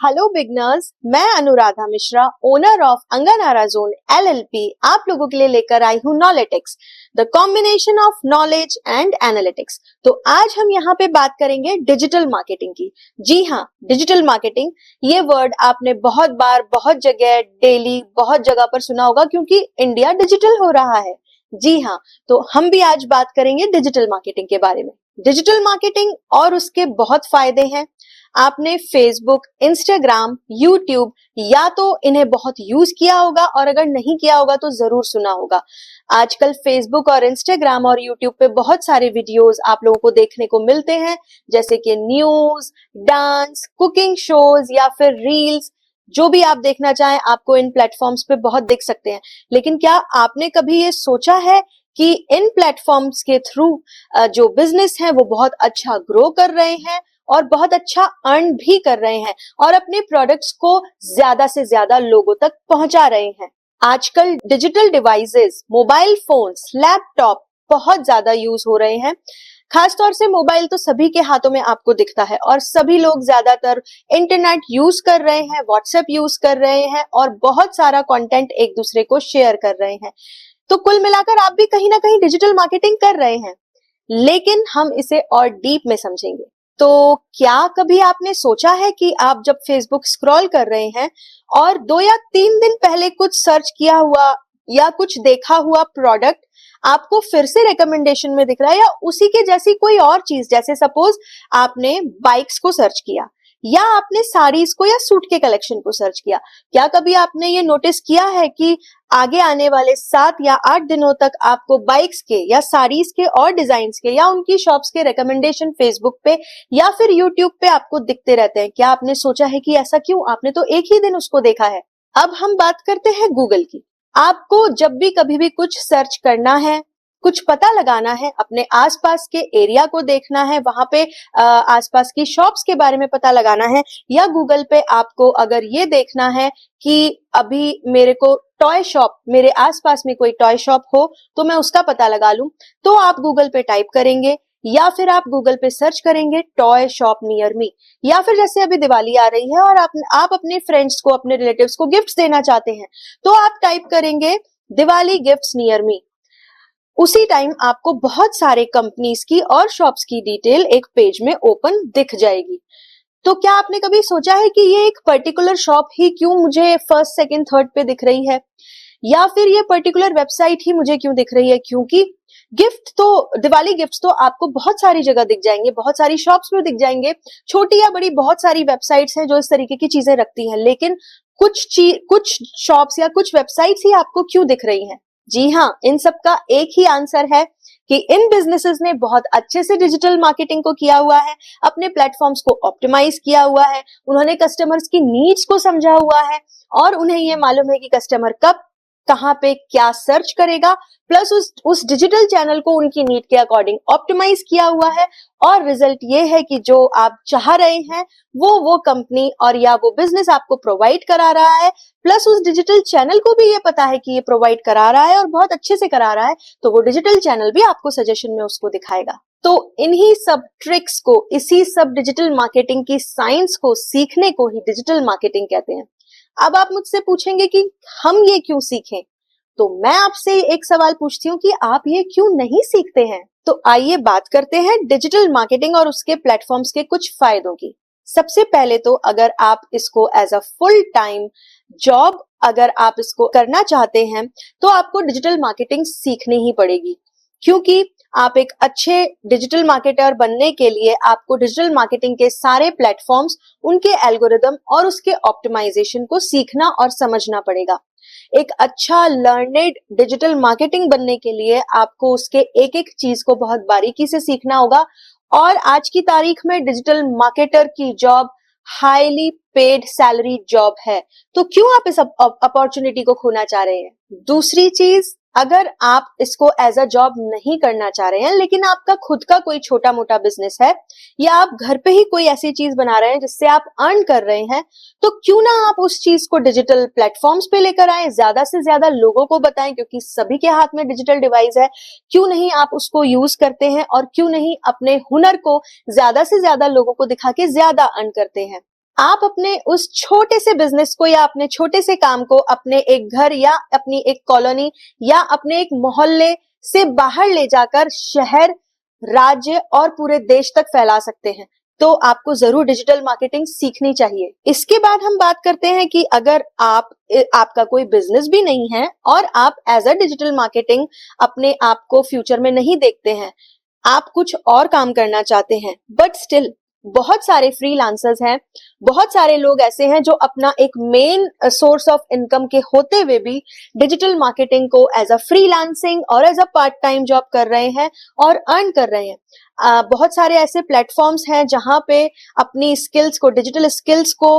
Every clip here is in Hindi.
हेलो बिगनर्स, मैं Anuradha Mishra, owner of Anganara zone LLP, आप लोगों के लिए लेकर आई हूँ knowletics, the combination of knowledge and analytics. तो आज हम यहाँ पे बात करेंगे डिजिटल मार्केटिंग की। जी हाँ, डिजिटल मार्केटिंग, ये वर्ड आपने बहुत बार, बहुत जगह, डेली, बहुत जगह पर सुना होगा क्योंकि इंडिया डिजिटल हो रहा है। जी हाँ, तो हम भी आज बात करेंगे डिजिटल मार्केटिंग के बारे में। डिजिटल मार्केटिंग और उसके बहुत फायदे हैं। आपने फेसबुक, इंस्टाग्राम, यूट्यूब या तो इन्हें बहुत यूज किया होगा और अगर नहीं किया होगा तो जरूर सुना होगा। आजकल फेसबुक और इंस्टाग्राम और यूट्यूब पे बहुत सारे वीडियोस आप लोगों को देखने को मिलते हैं, जैसे कि न्यूज, डांस, कुकिंग शोज या फिर रील्स। जो भी आप देखना चाहें आपको इन प्लेटफॉर्म्स पे बहुत दिख सकते हैं। लेकिन क्या आपने कभी ये सोचा है कि इन प्लेटफॉर्म्स के थ्रू जो बिजनेस है वो बहुत अच्छा ग्रो कर रहे हैं और बहुत अच्छा अर्न भी कर रहे हैं और अपने प्रोडक्ट्स को ज्यादा से ज्यादा लोगों तक पहुंचा रहे हैं। आजकल digital devices, mobile phones, laptop बहुत ज्यादा यूज हो रहे हैं। खासतौर से मोबाइल तो सभी के हाथों में आपको दिखता है और सभी लोग ज्यादातर इंटरनेट यूज कर रहे हैं, व्हाट्सएप यूज कर रहे हैं और बहुत सारा कंटेंट एक दूसरे को शेयर कर रहे हैं। तो कुल मिलाकर आप भी कहीं ना कहीं डिजिटल मार्केटिंग कर रहे हैं, लेकिन हम इसे और डीप में समझेंगे। तो क्या कभी आपने सोचा है कि आप जब फेसबुक स्क्रॉल कर रहे हैं और 2 या 3 दिन पहले कुछ सर्च किया हुआ या कुछ देखा हुआ प्रोडक्ट आपको फिर से रिकमेंडेशन में दिख रहा है, या उसी के जैसी कोई और चीज, जैसे सपोज आपने बाइक्स को सर्च किया या आपने साड़ीज को या सूट के कलेक्शन को सर्च किया। क्या कभी आपने ये नोटिस किया है कि आगे आने वाले 7 या 8 दिनों तक आपको बाइक्स के या साड़ीज के और डिजाइन्स के या उनकी शॉप्स के रिकमेंडेशन फेसबुक पे या फिर यूट्यूब पे आपको दिखते रहते हैं? क्या आपने सोचा है कि ऐसा क्यों? आपने तो एक ही दिन उसको देखा है। अब हम बात करते हैं गूगल की। आपको जब भी कभी भी कुछ सर्च करना है, कुछ पता लगाना है, अपने आसपास के एरिया को देखना है, वहां पे आसपास की शॉप्स के बारे में पता लगाना है, या गूगल पे आपको अगर ये देखना है कि अभी मेरे को टॉय शॉप, मेरे आसपास में कोई टॉय शॉप हो तो मैं उसका पता लगा लूं, तो आप गूगल पे टाइप करेंगे या फिर आप गूगल पे सर्च करेंगे टॉय शॉप नियर मी। या फिर जैसे अभी दिवाली आ रही है और आप अपने फ्रेंड्स को, अपने रिलेटिव्स को गिफ्ट्स देना चाहते हैं, तो आप टाइप करेंगे दिवाली गिफ्ट्स नियर मी। उसी टाइम आपको बहुत सारे कंपनीज की और शॉप्स की डिटेल एक पेज में ओपन दिख जाएगी। तो क्या आपने कभी सोचा है कि ये एक पर्टिकुलर शॉप ही क्यों मुझे फर्स्ट, सेकंड, थर्ड पे दिख रही है, या फिर ये पर्टिकुलर वेबसाइट ही मुझे क्यों दिख रही है? क्योंकि गिफ्ट तो, दिवाली गिफ्ट्स तो आपको बहुत सारी जगह दिख जाएंगे, बहुत सारी शॉप्स में दिख जाएंगे, छोटी या बड़ी बहुत सारी वेबसाइट्स हैं जो इस तरीके की चीजें रखती हैं, लेकिन कुछ शॉप्स या कुछ वेबसाइट्स ही आपको क्यों दिख रही हैं? जी हाँ, इन सब का एक ही आंसर है कि इन बिजनेसेस ने बहुत अच्छे से डिजिटल मार्केटिंग को किया हुआ है, अपने प्लेटफॉर्म्स को ऑप्टिमाइज किया हुआ है, उन्होंने कस्टमर्स की नीड्स को समझा हुआ है और उन्हें ये मालूम है कि कस्टमर कब, कहां पे क्या सर्च करेगा, प्लस उस डिजिटल चैनल को उनकी नीड के अकॉर्डिंग ऑप्टिमाइज किया हुआ है। और रिजल्ट ये है कि जो आप चाह रहे हैं वो कंपनी और या वो बिजनेस आपको प्रोवाइड करा रहा है, प्लस उस डिजिटल चैनल को भी ये पता है कि ये प्रोवाइड करा रहा है और बहुत अच्छे से करा रहा है, तो वो डिजिटल चैनल भी आपको सजेशन में उसको दिखाएगा। तो इन्हीं सब ट्रिक्स को, इसी सब डिजिटल मार्केटिंग की साइंस को सीखने को ही डिजिटल मार्केटिंग कहते हैं। अब आप मुझसे पूछेंगे कि हम ये क्यों सीखें, तो मैं आपसे एक सवाल पूछती हूँ कि आप ये क्यों नहीं सीखते हैं? तो आइए बात करते हैं डिजिटल मार्केटिंग और उसके प्लेटफॉर्म्स के कुछ फायदों की। सबसे पहले तो अगर आप इसको as a full time job अगर आप इसको करना चाहते हैं तो आपको डिजिटल मार्केटिंग सीखनी ही पड़ेगी, क्योंकि आप एक अच्छे डिजिटल मार्केटर बनने के लिए आपको डिजिटल मार्केटिंग के सारे प्लेटफॉर्म्स, उनके एल्गोरिदम और उसके ऑप्टिमाइजेशन को सीखना और समझना पड़ेगा। एक अच्छा लर्नेड डिजिटल मार्केटिंग बनने के लिए आपको उसके एक एक चीज को बहुत बारीकी से सीखना होगा। और आज की तारीख में डिजिटल मार्केटर की job highly paid salary job है, तो क्यों आप इस अपॉर्चुनिटी को खोना चाह रहे हैं? दूसरी चीज, अगर आप इसको एज अ जॉब नहीं करना चाह रहे हैं लेकिन आपका खुद का कोई छोटा मोटा बिजनेस है या आप घर पे ही कोई ऐसी चीज बना रहे हैं जिससे आप अर्न कर रहे हैं, तो क्यों ना आप उस चीज को डिजिटल प्लेटफॉर्म्स पे लेकर आए, ज्यादा से ज्यादा लोगों को बताएं, क्योंकि सभी के हाथ में डिजिटल डिवाइस है। क्यों नहीं आप उसको यूज करते हैं और क्यों नहीं अपने हुनर को ज्यादा से ज्यादा लोगों को दिखा के ज्यादा अर्न करते हैं? आप अपने उस छोटे से बिजनेस को या अपने छोटे से काम को अपने एक घर या अपनी एक कॉलोनी या अपने एक मोहल्ले से बाहर ले जाकर शहर, राज्य और पूरे देश तक फैला सकते हैं। तो आपको जरूर डिजिटल मार्केटिंग सीखनी चाहिए। इसके बाद हम बात करते हैं कि अगर आपका कोई बिजनेस भी नहीं है और आप एज अ डिजिटल मार्केटिंग अपने आप को फ्यूचर में नहीं देखते हैं, आप कुछ और काम करना चाहते हैं, बट स्टिल बहुत सारे फ्रीलांसर्स हैं, बहुत सारे लोग ऐसे हैं जो अपना एक मेन सोर्स ऑफ इनकम के होते हुए भी डिजिटल मार्केटिंग को एज अ फ्रीलांसिंग और as a part time job कर रहे हैं और अर्न कर रहे हैं। बहुत सारे ऐसे प्लेटफॉर्म्स हैं जहां पे अपनी स्किल्स को, डिजिटल स्किल्स को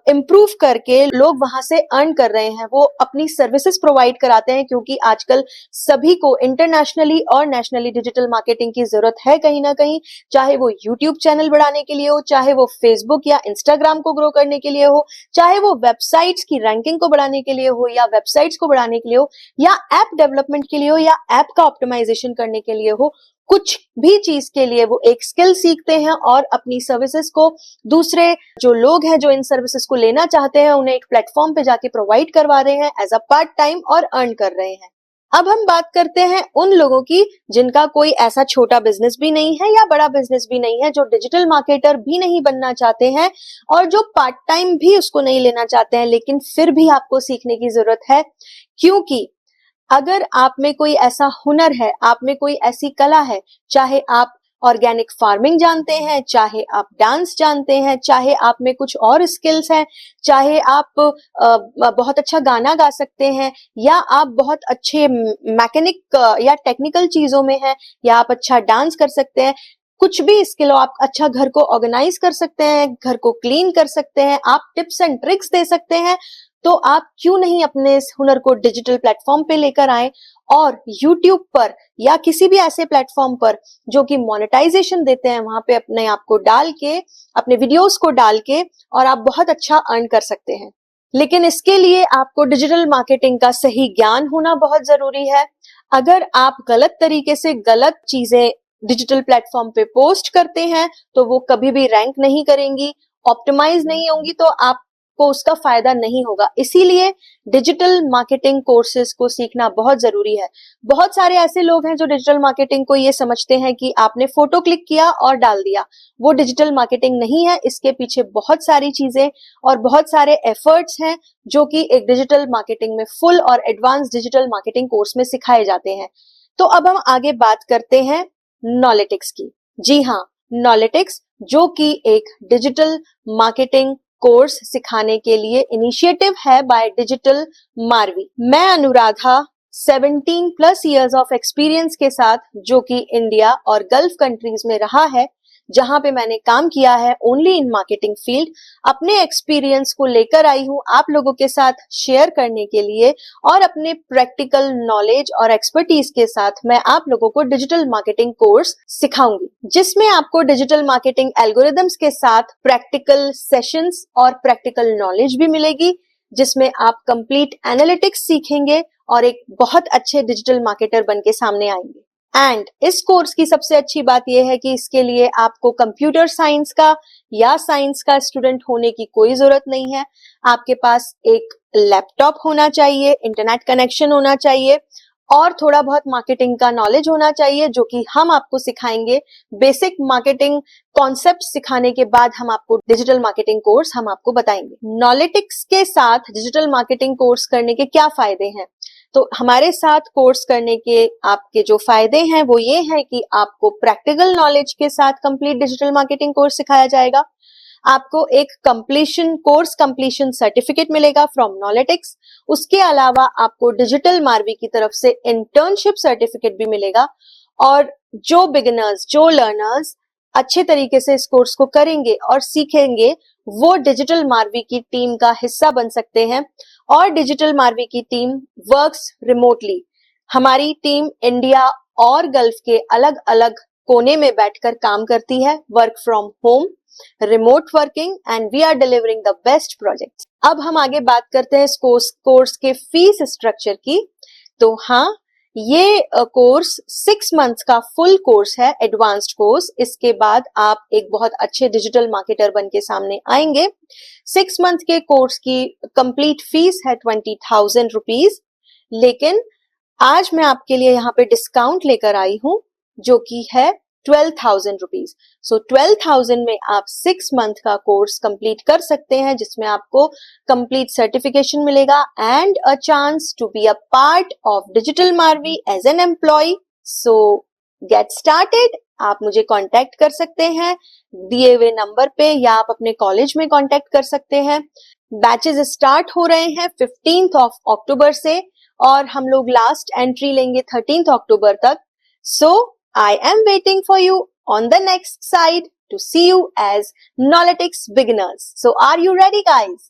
इम्प्रूव करके लोग वहां से अर्न कर रहे हैं। वो अपनी सर्विसेज प्रोवाइड कराते हैं, क्योंकि आजकल सभी को इंटरनेशनली और नेशनली डिजिटल मार्केटिंग की जरूरत है कहीं ना कहीं, चाहे वो यूट्यूब चैनल बढ़ाने के लिए हो, चाहे वो फेसबुक या इंस्टाग्राम को ग्रो करने के लिए हो, चाहे वो वेबसाइट्स की रैंकिंग को बढ़ाने के लिए हो या वेबसाइट्स को बढ़ाने के लिए हो या ऐप डेवलपमेंट के लिए हो या ऐप का ऑप्टिमाइजेशन करने के लिए हो। कुछ भी चीज के लिए वो एक स्किल सीखते हैं और अपनी सर्विसेज को दूसरे जो लोग हैं जो इन सर्विसेज को लेना चाहते हैं उन्हें एक प्लेटफॉर्म पे जाके प्रोवाइड करवा रहे हैं एज अ पार्ट टाइम और अर्न कर रहे हैं। अब हम बात करते हैं उन लोगों की जिनका कोई ऐसा छोटा बिजनेस भी नहीं है या बड़ा बिजनेस भी नहीं है, जो डिजिटल मार्केटर भी नहीं बनना चाहते हैं और जो पार्ट टाइम भी उसको नहीं लेना चाहते हैं, लेकिन फिर भी आपको सीखने की जरूरत है। क्योंकि अगर आप में कोई ऐसा हुनर है, आप में कोई ऐसी कला है, चाहे आप ऑर्गेनिक फार्मिंग जानते हैं, चाहे आप डांस जानते हैं, चाहे आप में कुछ और स्किल्स हैं, चाहे आप बहुत अच्छा गाना गा सकते हैं, या आप बहुत अच्छे मैकेनिक या टेक्निकल चीजों में हैं, या आप अच्छा डांस कर सकते हैं, कुछ भी स्किल हो, आप अच्छा घर को ऑर्गेनाइज कर सकते हैं, घर को क्लीन कर सकते हैं, आप टिप्स एंड ट्रिक्स दे सकते हैं, तो आप क्यों नहीं अपने इस हुनर को डिजिटल प्लेटफॉर्म पे लेकर आए और YouTube पर या किसी भी ऐसे प्लेटफॉर्म पर जो कि मोनेटाइजेशन देते हैं, वहां पे अपने आप को डाल के, अपने वीडियोस को डाल के और आप बहुत अच्छा अर्न कर सकते हैं। लेकिन इसके लिए आपको डिजिटल मार्केटिंग का सही ज्ञान होना बहुत जरूरी है। अगर आप गलत तरीके से गलत चीजें डिजिटल प्लेटफॉर्म पे पोस्ट करते हैं तो वो कभी भी रैंक नहीं करेंगी, ऑप्टिमाइज नहीं होंगी, तो आप को उसका फायदा नहीं होगा। इसीलिए डिजिटल मार्केटिंग कोर्सेज को सीखना बहुत जरूरी है। बहुत सारे ऐसे लोग हैं जो डिजिटल मार्केटिंग को ये समझते हैं कि आपने फोटो क्लिक किया और डाल दिया, वो डिजिटल मार्केटिंग नहीं है। इसके पीछे बहुत सारी चीजें और बहुत सारे एफर्ट्स हैं जो कि एक डिजिटल मार्केटिंग में फुल और एडवांस डिजिटल मार्केटिंग कोर्स में सिखाए जाते हैं। तो अब हम आगे बात करते हैं नॉलेटिक्स की। जी हाँ, नॉलेटिक्स जो कि एक डिजिटल मार्केटिंग कोर्स सिखाने के लिए इनिशिएटिव है बाय डिजिटल मारवी। मैं Anuradha 17 plus years of experience के साथ, जो कि इंडिया और गल्फ कंट्रीज में रहा है, जहां पे मैंने काम किया है ओनली इन मार्केटिंग फील्ड, अपने एक्सपीरियंस को लेकर आई हूं आप लोगों के साथ शेयर करने के लिए, और अपने प्रैक्टिकल नॉलेज और एक्सपर्टीज के साथ मैं आप लोगों को डिजिटल मार्केटिंग कोर्स सिखाऊंगी, जिसमें आपको डिजिटल मार्केटिंग एल्गोरिदम्स के साथ प्रैक्टिकल सेशंस और प्रैक्टिकल नॉलेज भी मिलेगी, जिसमें आप कंप्लीट एनालिटिक्स सीखेंगे और एक बहुत अच्छे डिजिटल मार्केटर बन के सामने आएंगे। एंड इस कोर्स की सबसे अच्छी बात यह है कि इसके लिए आपको कंप्यूटर साइंस का या साइंस का स्टूडेंट होने की कोई जरूरत नहीं है। आपके पास एक लैपटॉप होना चाहिए, इंटरनेट कनेक्शन होना चाहिए और थोड़ा बहुत मार्केटिंग का नॉलेज होना चाहिए, जो कि हम आपको सिखाएंगे। बेसिक मार्केटिंग कॉन्सेप्ट सिखाने के बाद हम आपको डिजिटल मार्केटिंग कोर्स हम आपको बताएंगे। नॉलेटिक्स के साथ डिजिटल मार्केटिंग कोर्स करने के क्या फायदे हैं? तो हमारे साथ कोर्स करने के आपके जो फायदे हैं वो ये है कि आपको प्रैक्टिकल नॉलेज के साथ कंप्लीट डिजिटल मार्केटिंग कोर्स सिखाया जाएगा। आपको एक कोर्स कंप्लीशन सर्टिफिकेट मिलेगा फ्रॉम नॉलेटिक्स। उसके अलावा आपको डिजिटल मारवी की तरफ से इंटर्नशिप सर्टिफिकेट भी मिलेगा। और जो बिगिनर्स, जो लर्नर्स अच्छे तरीके से इस कोर्स को करेंगे और सीखेंगे, वो डिजिटल मारवी की टीम का हिस्सा बन सकते हैं। और डिजिटल मारवी की टीम वर्क्स रिमोटली। हमारी टीम इंडिया और गल्फ के अलग अलग कोने में बैठकर काम करती है, work from home, remote working, and we are delivering the best projects. अब हम आगे बात करते हैं इस कोर्स के फीस स्ट्रक्चर की। तो हाँ, ये कोर्स 6 मंथ्स का फुल कोर्स है, एडवांस्ड कोर्स। इसके बाद आप एक बहुत अच्छे डिजिटल मार्केटर बन के सामने आएंगे। 6 मंथ के कोर्स की कंप्लीट फीस है 20,000 रुपीज, लेकिन आज मैं आपके लिए यहाँ पे डिस्काउंट लेकर आई हूँ जो कि है 12,000 रुपीज। सो 12,000 में आप 6 मंथ का कोर्स कंप्लीट कर सकते हैं, जिसमें आपको कंप्लीट सर्टिफिकेशन मिलेगा and a chance to be a part of digital Marvi as an employ. So get started. आप मुझे कांटेक्ट कर सकते हैं दिए हुए नंबर पे, या आप अपने कॉलेज में कांटेक्ट कर सकते हैं। बैचेस स्टार्ट हो रहे हैं 15th ऑफ अक्टूबर से, और हम लोग लास्ट एंट्री लेंगे 13th अक्टूबर तक। सो I am waiting for you on the next side to see you as Knowledtics beginners. So are you ready, guys?